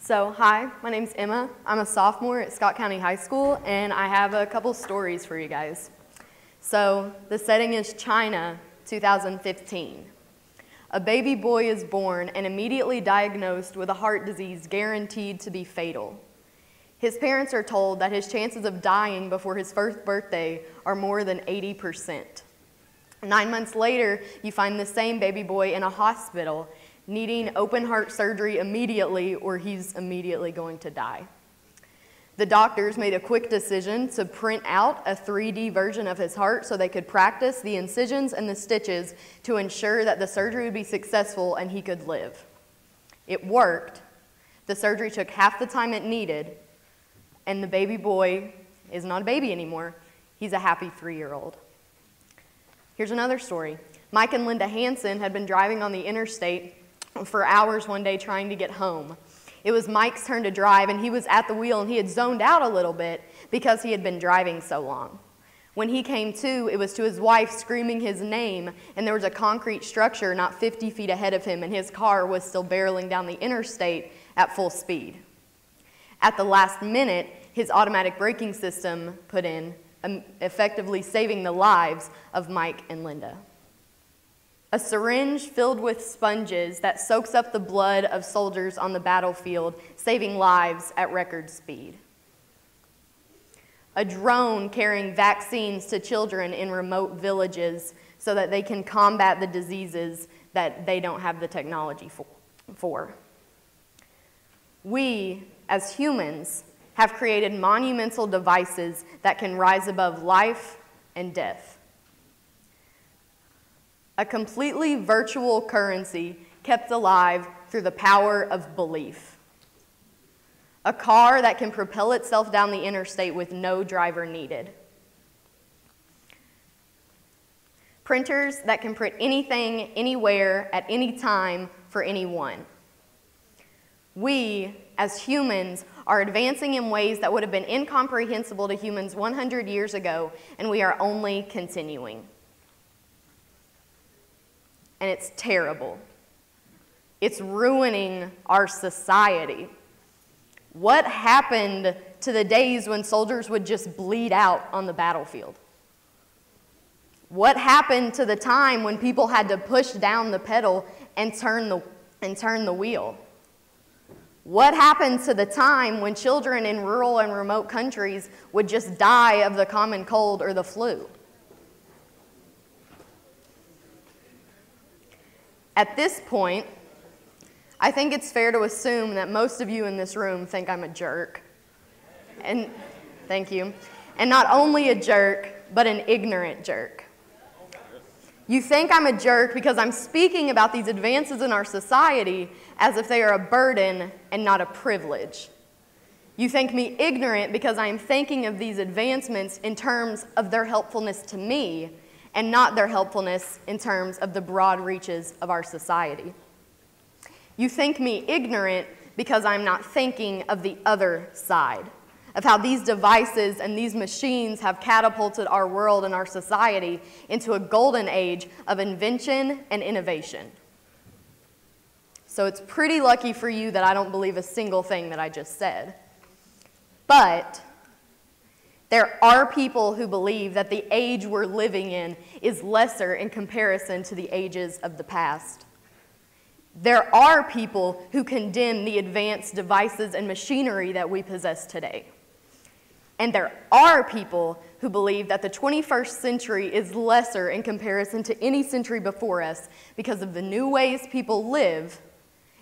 Hi, my name's Emma. I'm a sophomore at Scott County High School, and I have a couple stories for you guys. The setting is China, 2015. A baby boy is born and immediately diagnosed with a heart disease guaranteed to be fatal. His parents are told that his chances of dying before his first birthday are more than 80%. 9 months later, you find the same baby boy in a hospital needing open heart surgery immediately, or he's immediately going to die. The doctors made a quick decision to print out a 3D version of his heart so they could practice the incisions and the stitches to ensure that the surgery would be successful and he could live. It worked. The surgery took half the time it needed, and the baby boy is not a baby anymore. He's a happy 3-year-old. Here's another story. Mike and Linda Hansen had been driving on the interstate for hours one day trying to get home. It was Mike's turn to drive, and he was at the wheel, and he had zoned out a little bit because he had been driving so long. When he came to, it was to his wife screaming his name, and there was a concrete structure not 50 feet ahead of him, and his car was still barreling down the interstate at full speed. At the last minute, his automatic braking system put in, effectively saving the lives of Mike and Linda. A syringe filled with sponges that soaks up the blood of soldiers on the battlefield, saving lives at record speed. A drone carrying vaccines to children in remote villages so that they can combat the diseases that they don't have the technology for. We, as humans, have created monumental devices that can rise above life and death. A completely virtual currency kept alive through the power of belief. A car that can propel itself down the interstate with no driver needed. Printers that can print anything, anywhere, at any time, for anyone. We, as humans, are advancing in ways that would have been incomprehensible to humans 100 years ago, and we are only continuing. And it's terrible. It's ruining our society. What happened to the days when soldiers would just bleed out on the battlefield? What happened to the time when people had to push down the pedal and turn the wheel? What happened to the time when children in rural and remote countries would just die of the common cold or the flu? At this point, I think it's fair to assume that most of you in this room think I'm a jerk. And thank you. And not only a jerk, but an ignorant jerk. You think I'm a jerk because I'm speaking about these advances in our society as if they are a burden and not a privilege. You think me ignorant because I am thinking of these advancements in terms of their helpfulness to me, and not their helpfulness in terms of the broad reaches of our society. You think me ignorant because I'm not thinking of the other side, of how these devices and these machines have catapulted our world and our society into a golden age of invention and innovation. So it's pretty lucky for you that I don't believe a single thing that I just said. But there are people who believe that the age we're living in is lesser in comparison to the ages of the past. There are people who condemn the advanced devices and machinery that we possess today. And there are people who believe that the 21st century is lesser in comparison to any century before us because of the new ways people live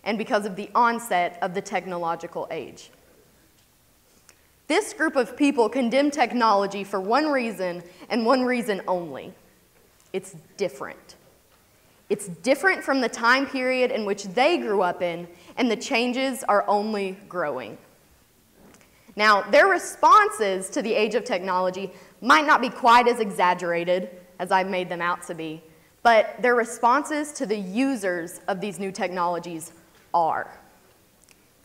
and because of the onset of the technological age. This group of people condemn technology for one reason and one reason only. It's different. It's different from the time period in which they grew up in, and the changes are only growing. Now, their responses to the age of technology might not be quite as exaggerated as I've made them out to be, but their responses to the users of these new technologies are.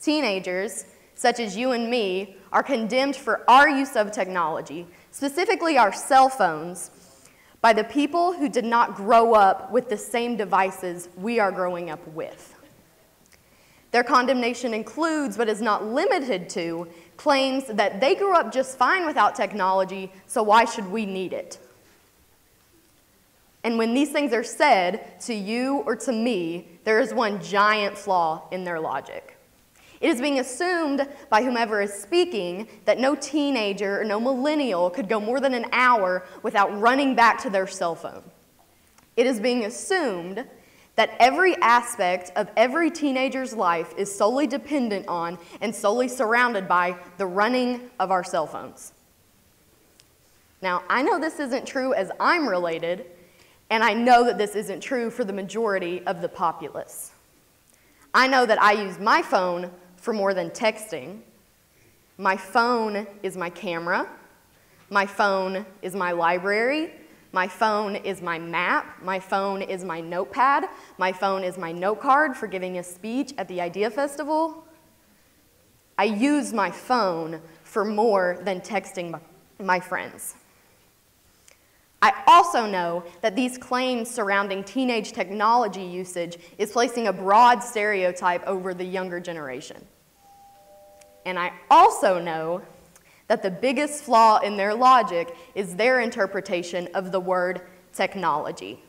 Teenagers, such as you and me, are condemned for our use of technology, specifically our cell phones, by the people who did not grow up with the same devices we are growing up with. Their condemnation includes, but is not limited to, claims that they grew up just fine without technology, so why should we need it? And when these things are said to you or to me, there is one giant flaw in their logic. It is being assumed by whomever is speaking that no teenager or no millennial could go more than an hour without running back to their cell phone. It is being assumed that every aspect of every teenager's life is solely dependent on and solely surrounded by the running of our cell phones. Now, I know this isn't true as I'm related, and I know that this isn't true for the majority of the populace. I know that I use my phone for more than texting. My phone is my camera. My phone is my library. My phone is my map. My phone is my notepad. My phone is my note card for giving a speech at the Idea Festival. I use my phone for more than texting my friends. I also know that these claims surrounding teenage technology usage is placing a broad stereotype over the younger generation. And I also know that the biggest flaw in their logic is their interpretation of the word technology.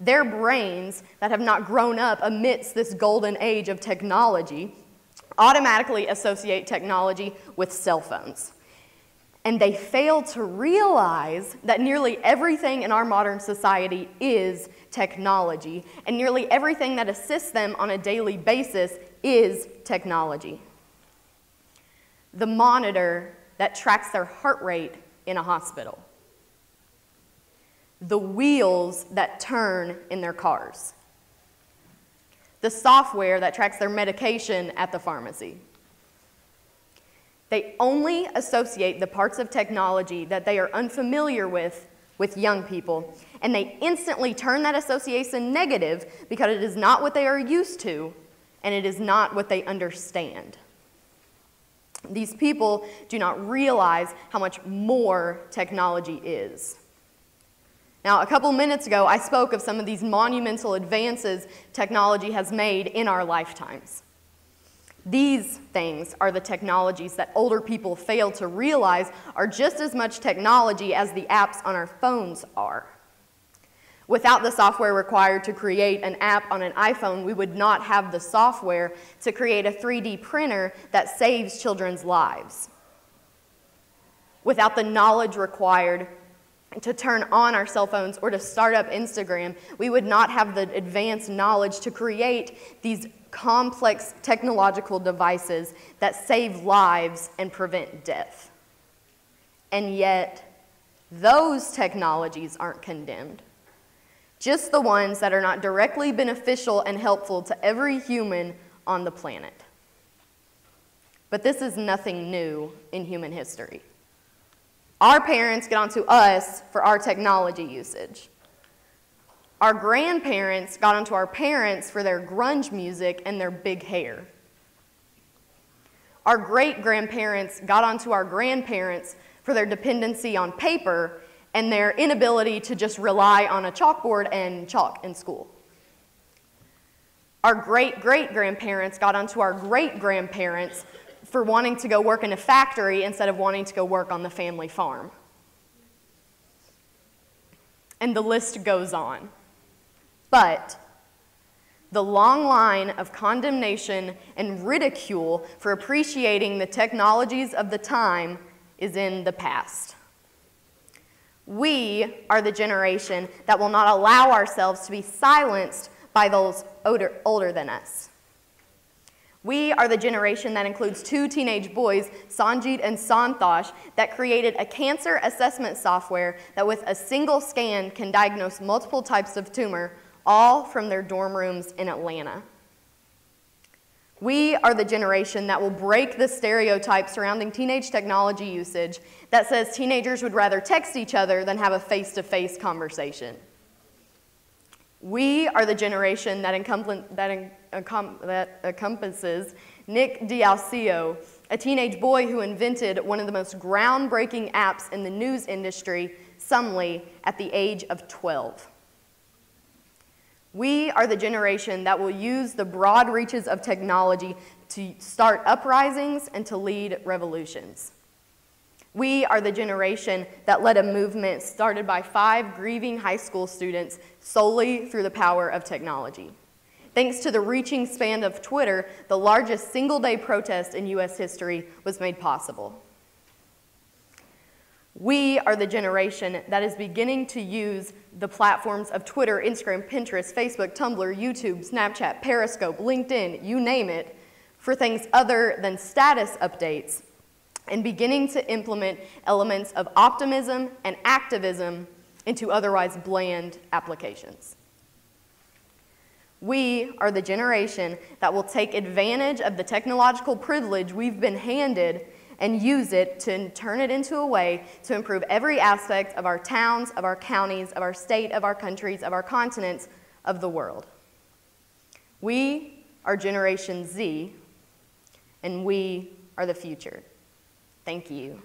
Their brains that have not grown up amidst this golden age of technology automatically associate technology with cell phones. And they fail to realize that nearly everything in our modern society is technology, and nearly everything that assists them on a daily basis is technology. The monitor that tracks their heart rate in a hospital. The wheels that turn in their cars. The software that tracks their medication at the pharmacy. They only associate the parts of technology that they are unfamiliar with young people, and they instantly turn that association negative because it is not what they are used to, and it is not what they understand. These people do not realize how much more technology is. Now, a couple minutes ago, I spoke of some of these monumental advances technology has made in our lifetimes. These things are the technologies that older people fail to realize are just as much technology as the apps on our phones are. Without the software required to create an app on an iPhone, we would not have the software to create a 3D printer that saves children's lives. Without the knowledge required to turn on our cell phones or to start up Instagram, we would not have the advanced knowledge to create these complex technological devices that save lives and prevent death. And yet, those technologies aren't condemned. Just the ones that are not directly beneficial and helpful to every human on the planet. But this is nothing new in human history. Our parents get onto us for our technology usage. Our grandparents got onto our parents for their grunge music and their big hair. Our great-grandparents got onto our grandparents for their dependency on paper and their inability to just rely on a chalkboard and chalk in school. Our great-great-grandparents got onto our great-grandparents for wanting to go work in a factory instead of wanting to go work on the family farm. And the list goes on. But the long line of condemnation and ridicule for appreciating the technologies of the time is in the past. We are the generation that will not allow ourselves to be silenced by those older than us. We are the generation that includes two teenage boys, Sanjit and Santosh, that created a cancer assessment software that with a single scan can diagnose multiple types of tumor, all from their dorm rooms in Atlanta. We are the generation that will break the stereotype surrounding teenage technology usage that says teenagers would rather text each other than have a face-to-face conversation. We are the generation that encompasses Nick D'Alcio, a teenage boy who invented one of the most groundbreaking apps in the news industry, Sumly, at the age of 12. We are the generation that will use the broad reaches of technology to start uprisings and to lead revolutions. We are the generation that led a movement started by 5 grieving high school students solely through the power of technology. Thanks to the reaching span of Twitter, the largest single-day protest in U.S. history was made possible. We are the generation that is beginning to use the platforms of Twitter, Instagram, Pinterest, Facebook, Tumblr, YouTube, Snapchat, Periscope, LinkedIn, you name it, for things other than status updates, and beginning to implement elements of optimism and activism into otherwise bland applications. We are the generation that will take advantage of the technological privilege we've been handed and use it to turn it into a way to improve every aspect of our towns, of our counties, of our state, of our countries, of our continents, of the world. We are Generation Z, and we are the future. Thank you.